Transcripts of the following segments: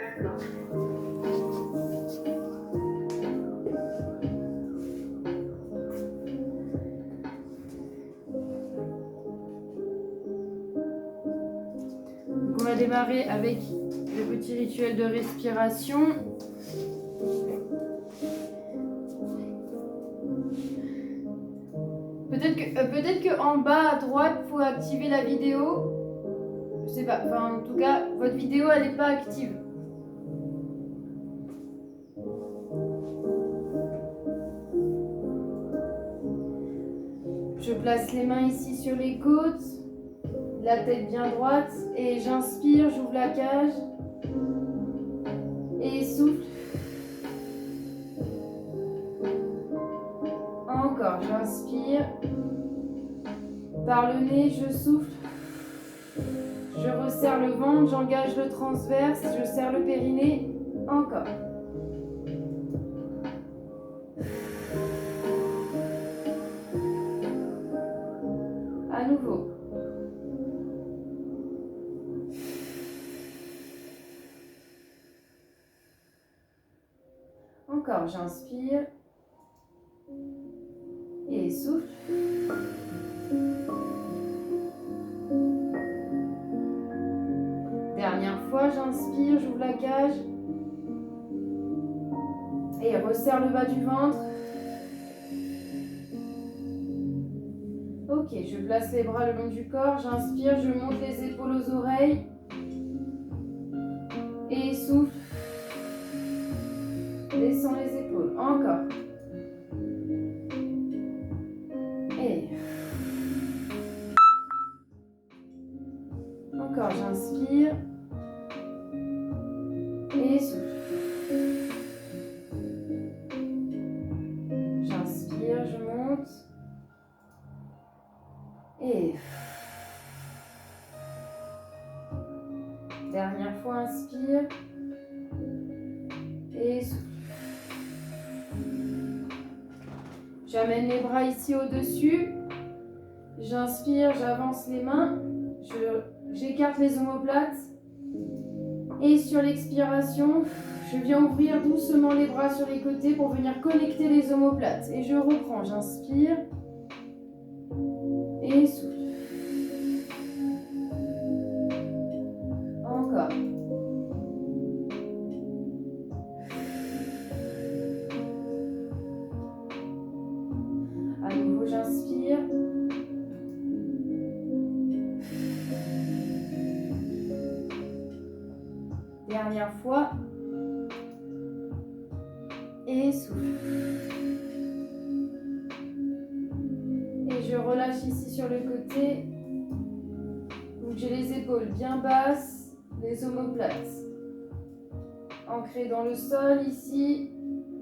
D'accord. Donc on va démarrer avec le petit rituel de respiration. Peut-être que en bas à droite, il faut activer la vidéo. Je sais pas. Enfin, en tout cas, votre vidéo, elle n'est pas active. Je place les mains ici sur les côtes, la tête bien droite, et j'inspire, j'ouvre la cage, et souffle. Encore, j'inspire. Par le nez, je souffle. Je resserre le ventre, j'engage le transverse, je serre le périnée. Encore. À nouveau. Encore, j'inspire. Et souffle. Dernière fois, j'inspire, j'ouvre la cage. Et resserre le bas du ventre. Ok, je place les bras le long du corps. J'inspire, je monte les épaules aux oreilles. Et souffle. Descends les épaules. Encore. Et encore, j'inspire. Et souffle. J'inspire, je monte. Et dernière fois, inspire. Et souffle. J'amène les bras ici au-dessus. J'inspire, j'avance les mains. J'écarte les omoplates. Et sur l'expiration, je viens ouvrir doucement les bras sur les côtés pour venir connecter les omoplates. Et je reprends, j'inspire. Et souffle. Encore. À nouveau, j'inspire. Dernière fois. Et souffle. Et je relâche ici sur le côté. Donc j'ai les épaules bien basses, les omoplates ancrées dans le sol ici.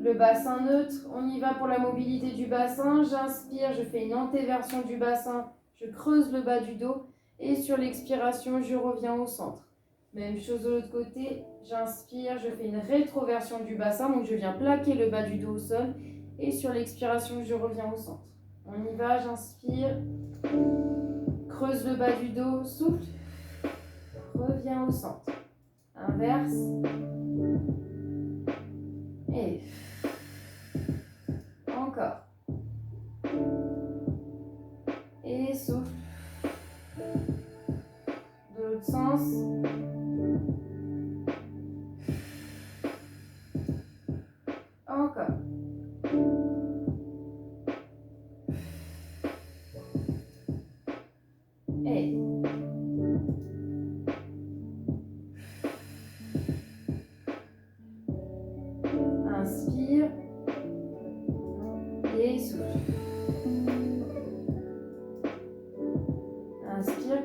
Le bassin neutre, on y va pour la mobilité du bassin. J'inspire, je fais une antéversion du bassin, je creuse le bas du dos. Et sur l'expiration, je reviens au centre. Même chose de l'autre côté, j'inspire, je fais une rétroversion du bassin, donc je viens plaquer le bas du dos au sol. Et sur l'expiration, je reviens au centre. On y va, j'inspire, creuse le bas du dos, souffle, reviens au centre. Inverse. Et encore. Et souffle. De l'autre sens. Encore. Et inspire. Et souffle. Inspire.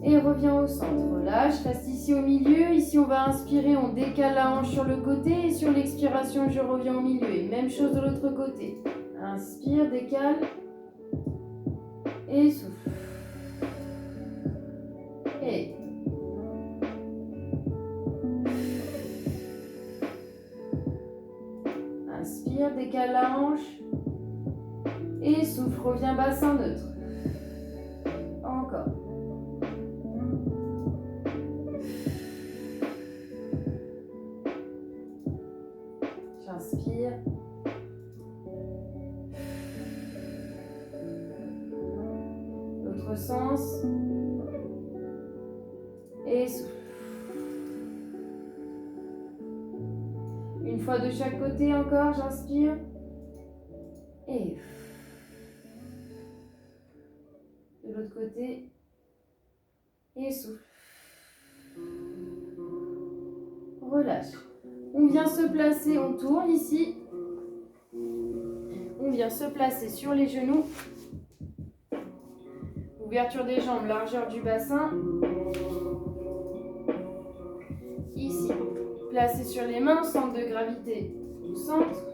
Et reviens au centre. Relâche, reste ici au milieu. Ici, on va inspirer, on décale la hanche sur le côté. Et sur l'expiration, je reviens au milieu. Et même chose de l'autre côté. Inspire, décale. Et souffle. Et inspire, décale la hanche. Et souffle, reviens bassin neutre. Encore. j'inspire. L'autre sens. Et souffle. Une fois de chaque côté encore, j'inspire. Et de l'autre côté. Et souffle. Relâche. On vient se placer, on tourne ici. On vient se placer sur les genoux. Ouverture des jambes, largeur du bassin. Ici. Placé sur les mains, centre de gravité au centre.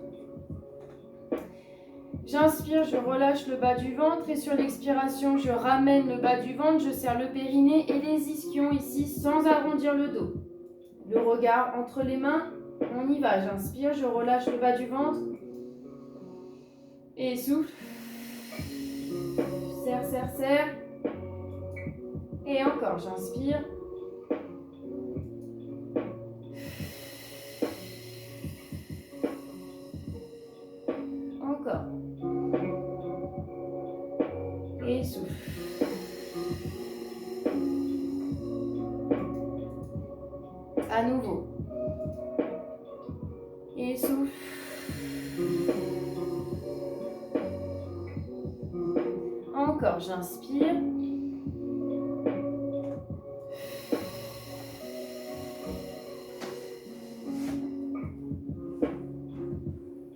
J'inspire, je relâche le bas du ventre et sur l'expiration, je ramène le bas du ventre, je serre le périnée et les ischions ici sans arrondir le dos. Le regard entre les mains, on y va. J'inspire, je relâche le bas du ventre et souffle. Serre, serre, serre. Et encore, j'inspire. Encore. Et souffle. À nouveau. Et souffle. Encore, j'inspire.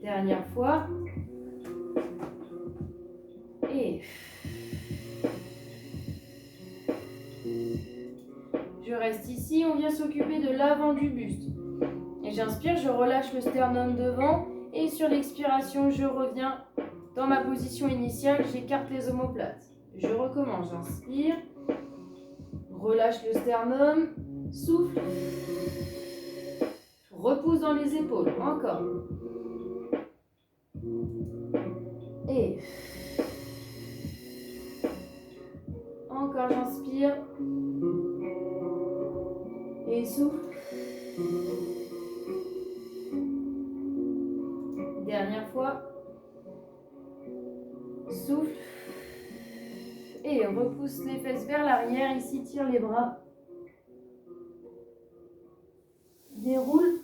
Dernière fois. Et je reste ici, on vient s'occuper de l'avant du buste. Et j'inspire, je relâche le sternum devant et sur l'expiration, je reviens dans ma position initiale, j'écarte les omoplates. Je recommence, j'inspire, relâche le sternum, souffle, repousse dans les épaules, encore. Et encore, j'inspire et souffle. Dernière fois. Souffle. Et on repousse les fesses vers l'arrière. Ici, tire les bras. Déroule.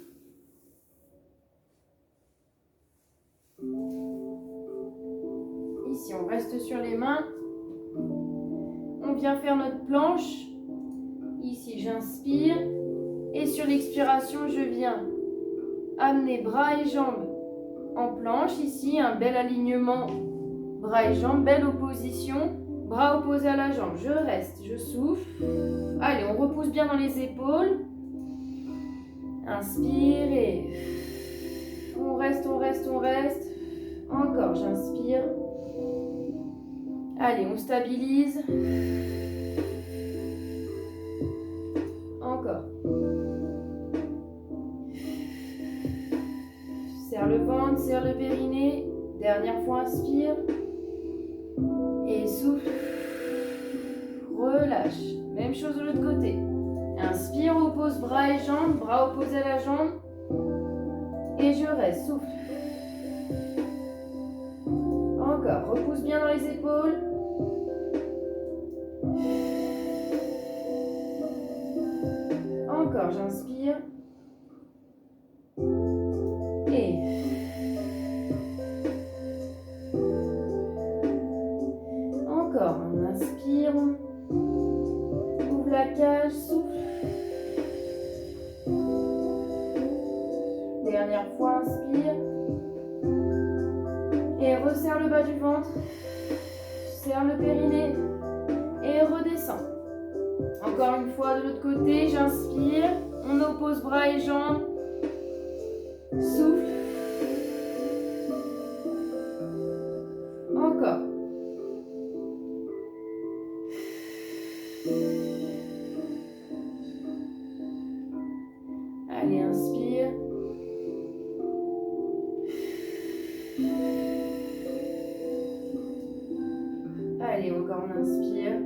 Ici, on reste sur les mains. On vient faire notre planche. Ici, j'inspire. Et sur l'expiration, je viens amener bras et jambes en planche. Ici, un bel alignement. Bras et jambes, belle opposition. Bras opposés à la jambe. Je reste, je souffle. Allez, on repousse bien dans les épaules. Inspire et on reste, on reste, on reste. Encore, j'inspire. Allez, on stabilise. Encore. Serre le ventre, serre le périnée. Dernière fois, inspire. Et souffle. Relâche. Même chose de l'autre côté. Inspire, oppose bras et jambes, bras opposés à la jambe. Et je reste, souffle. Encore, repousse bien dans les épaules. Encore, j'inspire. Et encore, on inspire. Ouvre la cage, souffle. Dernière fois, inspire. Et resserre le bas du ventre. Serre le périnée. Et redescend. Encore une fois de l'autre côté, j'inspire. On oppose bras et jambes. Souffle. Encore. Allez, inspire. Allez, encore on inspire.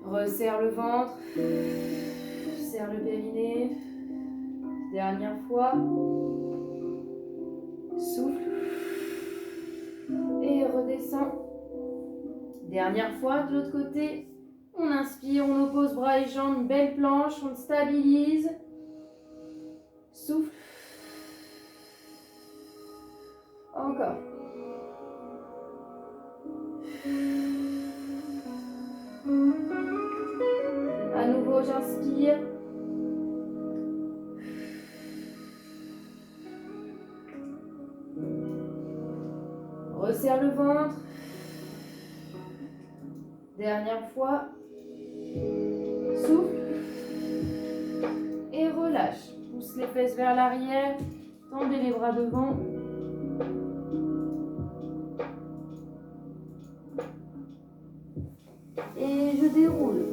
Resserre le ventre. Serre le périnée. Dernière fois. Souffle. Et redescend. Dernière fois, de l'autre côté. On inspire, on oppose bras et jambes, une belle planche, on stabilise. Souffle. Encore. À nouveau, j'inspire. Resserre le ventre. Dernière fois. Souffle. Et relâche. Pousse les fesses vers l'arrière. Tendez les bras devant. Et je déroule.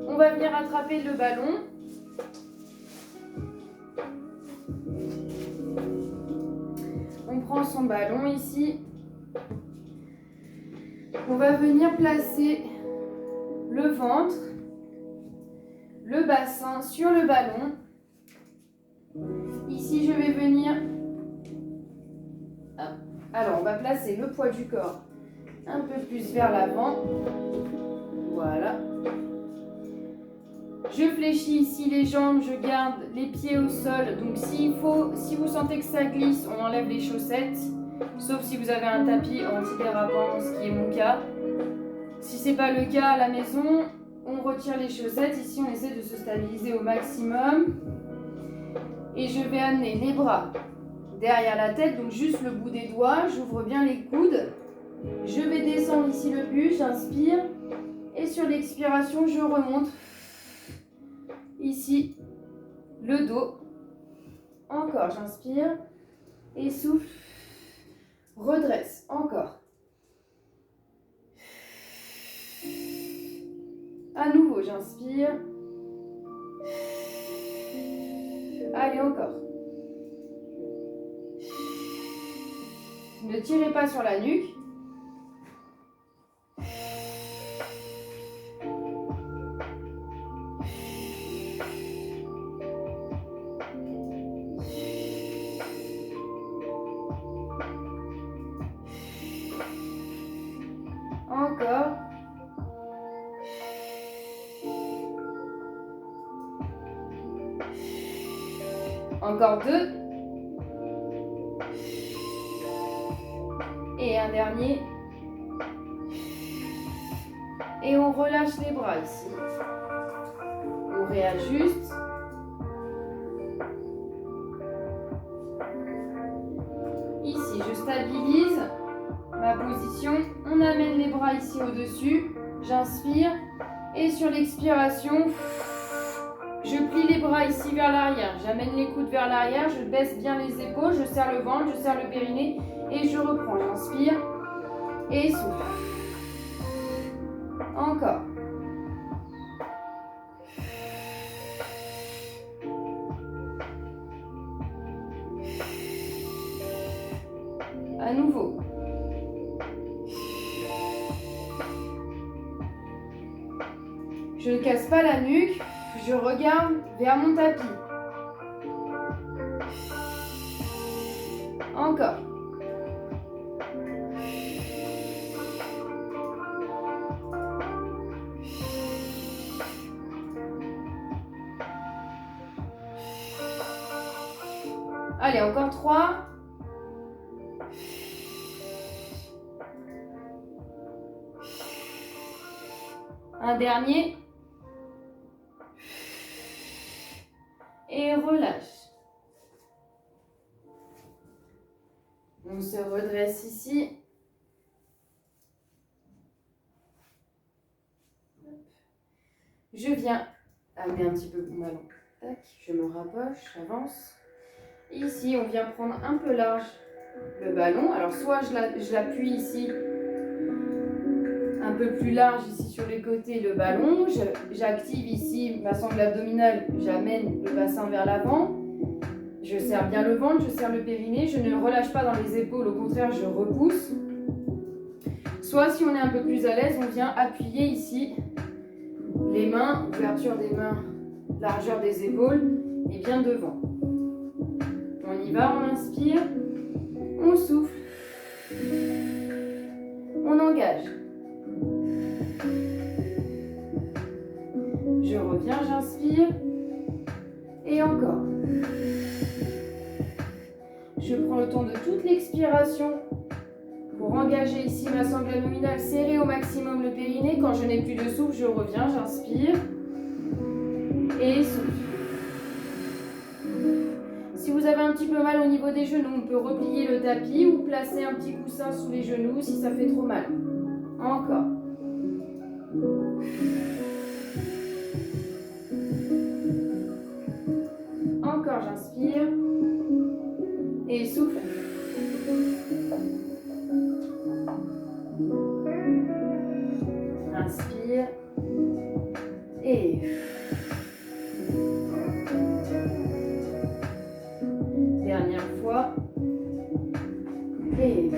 On va venir attraper le ballon. On prend son ballon ici. On va venir placer le ventre, le bassin sur le ballon. Ici, je vais venir... Alors, on va placer le poids du corps un peu plus vers l'avant. Voilà. Je fléchis ici les jambes, je garde les pieds au sol. Donc si vous sentez que ça glisse, on enlève les chaussettes. Sauf si vous avez un tapis antidérapant, ce qui est mon cas. Si ce n'est pas le cas à la maison, on retire les chaussettes. Ici, on essaie de se stabiliser au maximum. Et je vais amener les bras derrière la tête, donc juste le bout des doigts. J'ouvre bien les coudes. Je vais descendre ici le buste, j'inspire. Et sur l'expiration, je remonte. Ici, le dos. Encore, j'inspire. Et souffle. Redresse. Encore. À nouveau, j'inspire. Allez, encore. Ne tirez pas sur la nuque. Encore. Encore 2. Et un dernier. Et on relâche les bras ici. On réajuste. Ici, je stabilise ma position. On amène les bras ici au-dessus. J'inspire. Et sur l'expiration, je plie les bras ici vers l'arrière. J'amène les coudes vers l'arrière. Je baisse bien les épaules. Je serre le ventre. Je serre le périnée. Et je reprends. J'inspire. Et souffle. Encore. À nouveau. Je ne casse pas la nuque. Je regarde vers mon tapis. Encore. Allez, encore 3. Un dernier. Et relâche. On se redresse ici. Je viens amener un petit peu mon ballon. Tac, je me rapproche, j'avance. Ici, on vient prendre un peu large le ballon. Alors, soit je l'appuie ici, un peu plus large ici sur les côtés, le ballon. J'active ici ma sangle abdominale. J'amène le bassin vers l'avant. Je serre bien le ventre, je serre le périnée. Je ne relâche pas dans les épaules, au contraire, je repousse. Soit, si on est un peu plus à l'aise, on vient appuyer ici les mains, ouverture des mains, largeur des épaules et bien devant. On y va, on inspire, on souffle, on engage. Je reviens, j'inspire, et encore. Je prends le temps de toute l'expiration pour engager ici ma sangle abdominale, serrer au maximum le périnée. Quand je n'ai plus de souffle, je reviens, j'inspire et souffle. Si vous avez un petit peu mal au niveau des genoux, on peut replier le tapis ou placer un petit coussin sous les genoux si ça fait trop mal. Encore. Encore, j'inspire et souffle. Inspire et dernière fois et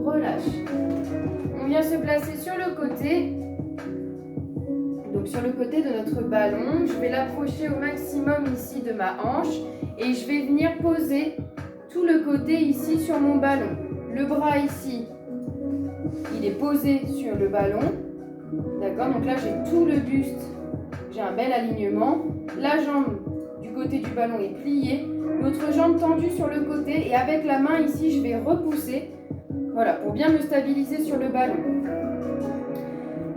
relâche. On vient se placer sur le côté, donc sur le côté de notre ballon. Je vais l'approcher au maximum ici de ma hanche et je vais venir poser tout le côté ici sur mon ballon. Le bras ici, il est posé sur le ballon. D'accord, donc là j'ai tout le buste, j'ai un bel alignement. La jambe du côté du ballon est pliée, l'autre jambe tendue sur le côté et avec la main ici je vais repousser, voilà, pour bien me stabiliser sur le ballon.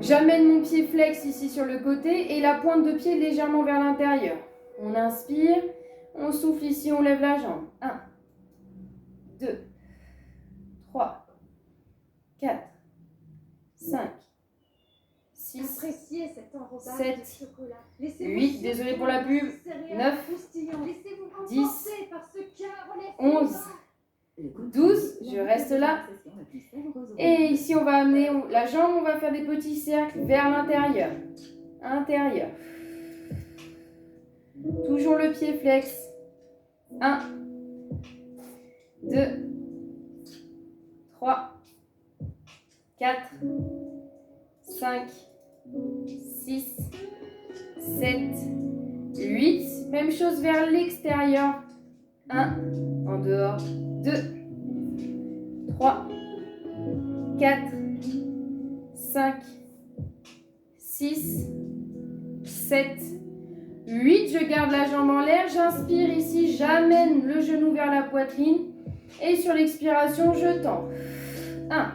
J'amène mon pied flex ici sur le côté et la pointe de pied légèrement vers l'intérieur. On inspire, on souffle ici, on lève la jambe. 1, 2, 3, 4, 5, 6, Appréciez cet enrobage 7, de chocolat. 8, désolé pour la pub, 9, 10, 11, 12, je reste là. Et ici, on va amener la jambe, on va faire des petits cercles vers l'intérieur. Intérieur. Toujours le pied flex. 1, 2, 3, 4, 5, 6, 7, 8. Même chose vers l'extérieur. 1, en dehors. 2, 3, 4, 5, 6, 7, 8. Je garde la jambe en l'air. J'inspire ici. J'amène le genou vers la poitrine. Et sur l'expiration, je tends. 1,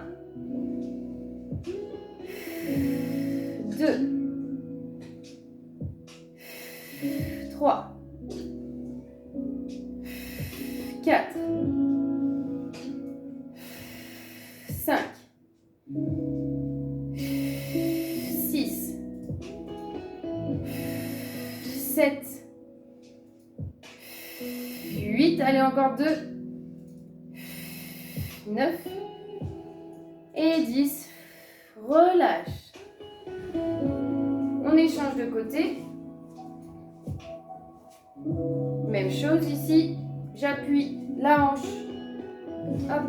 2, 3, 4, 5, 6, 7, 8. Allez, encore 2, 9 et 10. Relâche. On échange de côté. Même chose ici. J'appuie la hanche. Hop.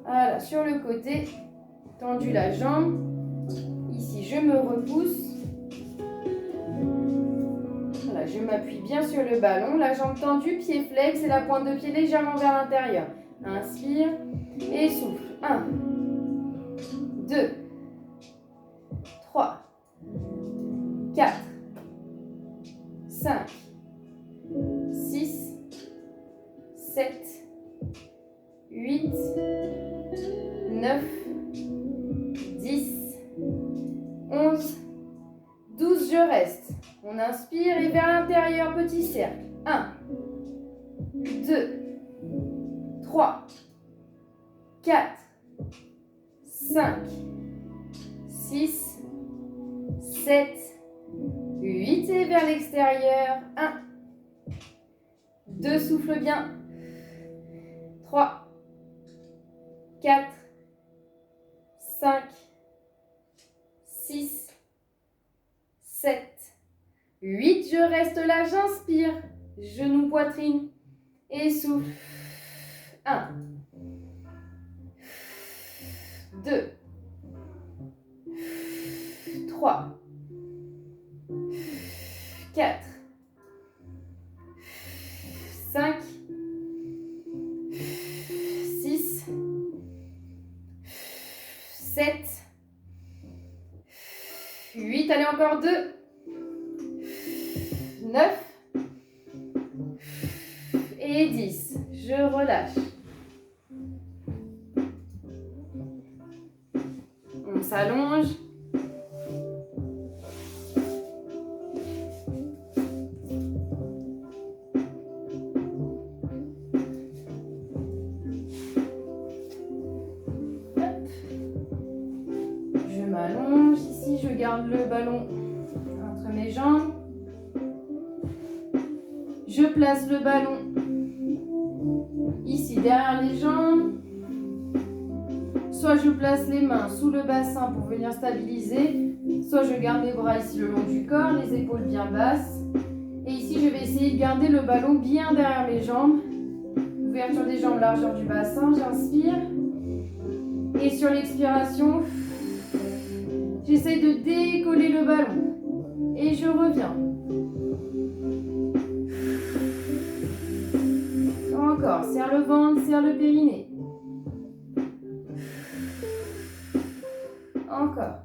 Voilà, sur le côté. Tendu la jambe. Ici, je me repousse. Voilà, je m'appuie bien sur le ballon. La jambe tendue, pied flex et la pointe de pied légèrement vers l'intérieur. Inspire et souffle. 1, 2, 3, 4, 5, 6, 7, 8, 9, 10, 11, 12. Je reste. On inspire et vers l'intérieur, petit cercle. 1, 2, 3, 4, 5, 6, 7, 8 et vers l'extérieur. 1, 2, souffle bien. 3, 4, 5, 6, 7, 8. Je reste là, j'inspire. Genou, poitrine et souffle. 1, 2, 3, 4, 5, 6, 7, 8, allez encore 2, 9 et 10. Je relâche. On s'allonge. Je m'allonge ici, je garde le ballon entre mes jambes. Je place le ballon ici derrière les jambes. Soit je place les mains sous le bassin pour venir stabiliser, soit je garde les bras ici le long du corps, les épaules bien basses. Et ici, je vais essayer de garder le ballon bien derrière mes jambes. Ouverture des jambes, largeur du bassin, j'inspire. Et sur l'expiration, j'essaie de décoller le ballon. Et je reviens. Encore, serre le ventre, serre le périnée. Encore.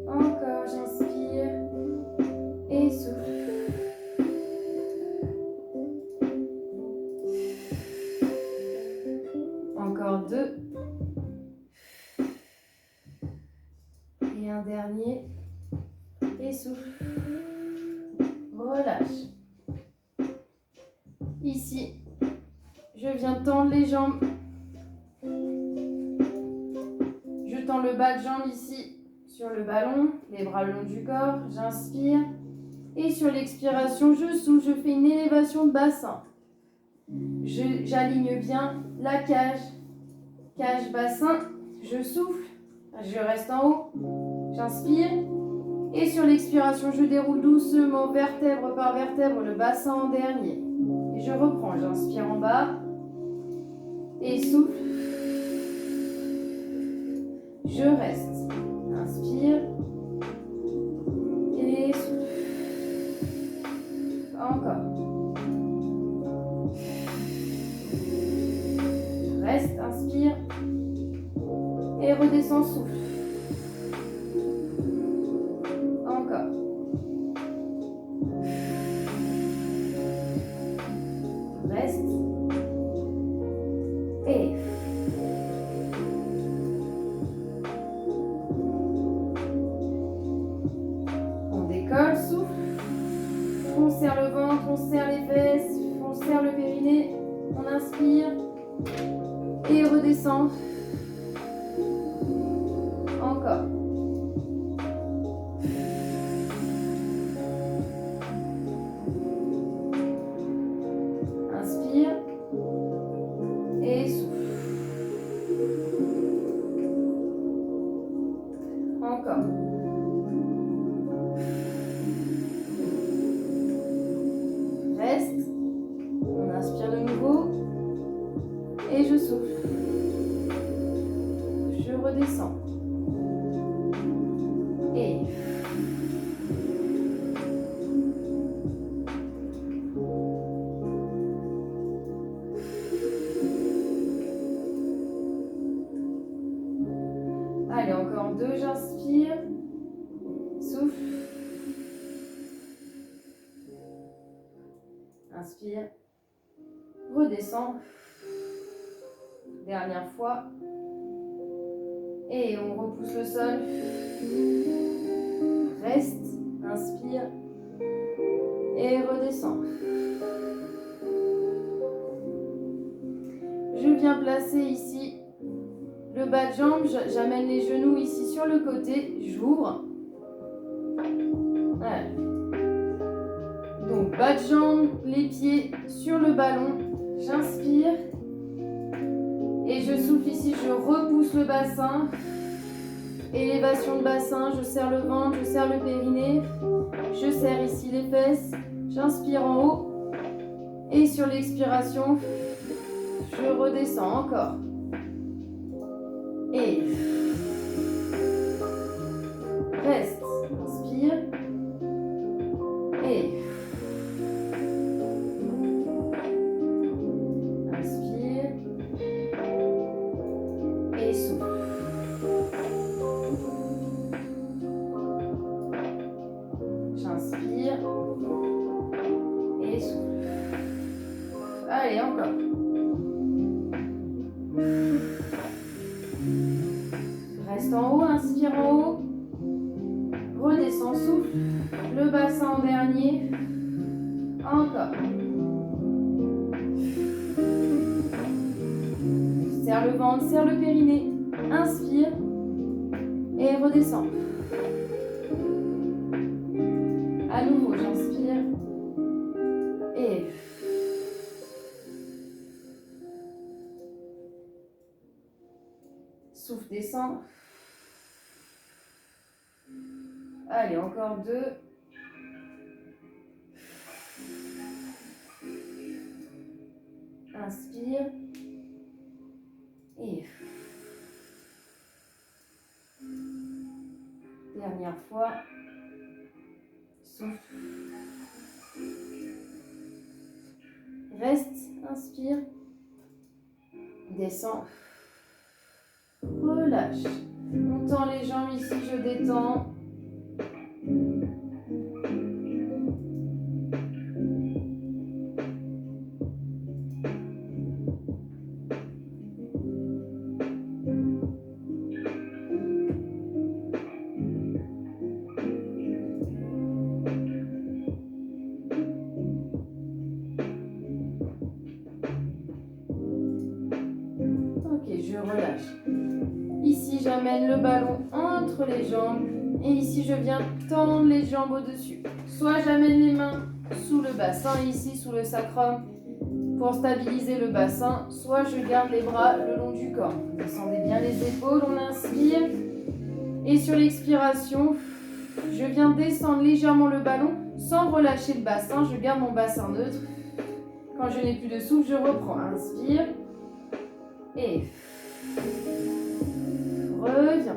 Encore, j'inspire et souffle. Encore 2. Et un dernier. Et souffle. Relâche. Ici, je viens tendre les jambes. Je tends le bas de jambe ici sur le ballon, les bras le long du corps. J'inspire. Et sur l'expiration, je souffle. Je fais une élévation de bassin. J'aligne bien la cage. Cage, bassin. Je souffle. Je reste en haut. J'inspire. Et sur l'expiration, je déroule doucement, vertèbre par vertèbre, le bassin en dernier. Et je reprends, j'inspire en bas. Et souffle. Je reste. Inspire. Et souffle. Encore. Je reste, inspire. Et redescends, souffle. Encore. Reste. Et. On décolle, souffle. On serre le ventre, on serre les fesses, on serre le périnée. On inspire. Et redescend. Encore. Inspire. Et souffle. Encore. Reste. On inspire de nouveau. Et je souffle. Je redescends. Et allez, encore 2, j'inspire. Souffle. Inspire. Redescends. Dernière fois. Et on repousse le sol. Reste. Inspire. Et redescends. Je viens placer ici le bas de jambe. J'amène les genoux ici sur le côté. J'ouvre. Voilà. Donc bas de jambe, les pieds sur le ballon. J'inspire. Et je souffle ici, je repousse le bassin. Élévation de bassin, je serre le ventre, je serre le périnée. Je serre ici les fesses. J'inspire en haut. Et sur l'expiration, je redescends encore. Et reste. Inspire. Et inspire. Et souffle. J'inspire. Et souffle. Allez, encore. Reste en haut, inspire en haut. Redescends, souffle. Le bassin en dernier. Encore. Serre le ventre, serre le périnée. Inspire. Et redescends. À nouveau, j'inspire. Et souffle, descend. Allez, encore 2. Inspire. Et dernière fois. Souffle. Reste, inspire. Descends. Relâche. On tend les jambes ici, je détends. Je relâche. Ici, j'amène le ballon entre les jambes. Et ici, je viens tendre les jambes au-dessus. Soit j'amène les mains sous le bassin, ici, sous le sacrum, pour stabiliser le bassin. Soit je garde les bras le long du corps. Descendez bien les épaules, on inspire. Et sur l'expiration, je viens descendre légèrement le ballon sans relâcher le bassin. Je garde mon bassin neutre. Quand je n'ai plus de souffle, je reprends. Inspire. Et reviens.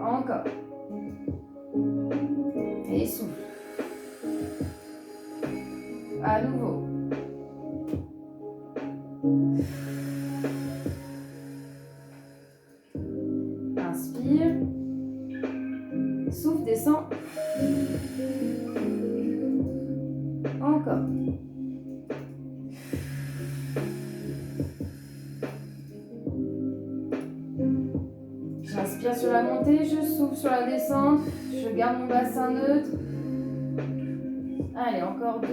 Encore. Et souffle. À nouveau. Inspire. Souffle, descend. Encore. J'inspire sur la montée, je souffle sur la descente. Je garde mon bassin neutre. Allez, encore 2.